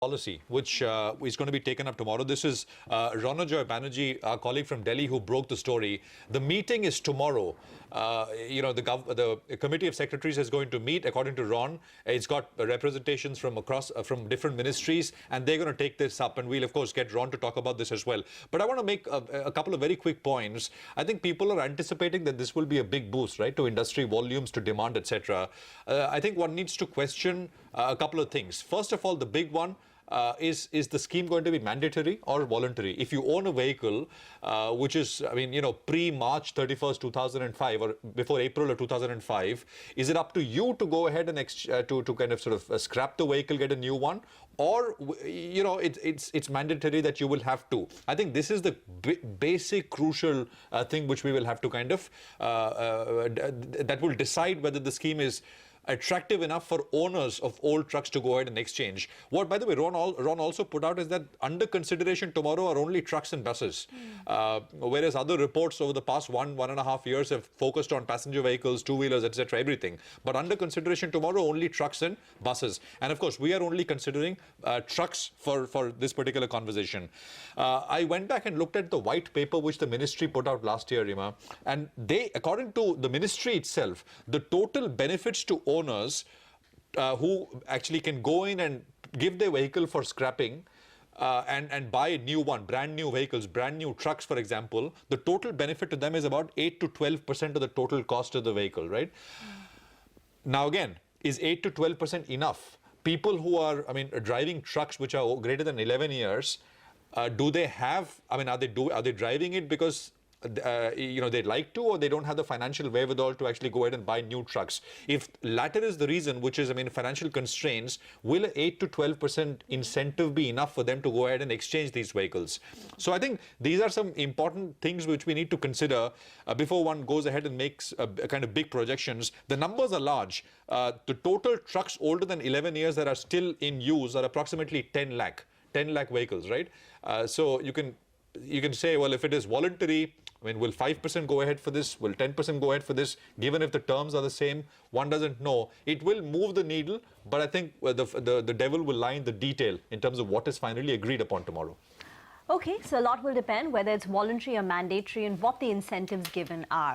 policy, which is going to be taken up tomorrow. This is Ronojoy Banerjee, our colleague from Delhi, who broke the story. The meeting is tomorrow. The Committee of Secretaries is going to meet, according to Ron. It's got representations from across from different ministries, and they're going to take this up. And we'll, of course, get Ron to talk about this as well. But I want to make a couple of very quick points. I think people are anticipating that this will be a big boost, right, to industry volumes, to demand, etc. I think one needs to question a couple of things. First of all, the big one. Is the scheme going to be mandatory or voluntary? If you own a vehicle, which is, pre-March 31st, 2005 or before April of 2005, is it up to you to go ahead and to kind of sort of scrap the vehicle, get a new one? Or, it's mandatory that you will have to. I think this is the basic, crucial thing which we will have to kind of, that will decide whether the scheme is attractive enough for owners of old trucks to go ahead and exchange. What, by the way, Ron also put out is that under consideration tomorrow are only trucks and buses. Whereas other reports over the past one and a half years have focused on passenger vehicles, two-wheelers, etc., everything. But under consideration tomorrow, only trucks and buses. And of course, we are only considering trucks for this particular conversation. I went back and looked at the white paper which the ministry put out last year, Rima, and they, according to the ministry itself, the total benefits to owners who actually can go in and give their vehicle for scrapping and buy a new one, brand new vehicles, brand new trucks, for example, the total benefit to them is about 8 to 12% of the total cost of the vehicle, right? Now again, is 8 to 12% enough? People who are, driving trucks which are greater than 11 years, do they have, are they driving it because they'd like to, or they don't have the financial wherewithal to actually go ahead and buy new trucks? If latter is the reason, which is, financial constraints, will an 8 to 12% incentive be enough for them to go ahead and exchange these vehicles? So I think these are some important things which we need to consider before one goes ahead and makes a kind of big projections. The numbers are large. The total trucks older than 11 years that are still in use are approximately 10 lakh vehicles, right? So you can say, well, if it is voluntary, will 5% go ahead for this? Will 10% go ahead for this? Given if the terms are the same, one doesn't know. It will move the needle, but I think the devil will lie in the detail in terms of what is finally agreed upon tomorrow. Okay, so a lot will depend whether it's voluntary or mandatory and what the incentives given are.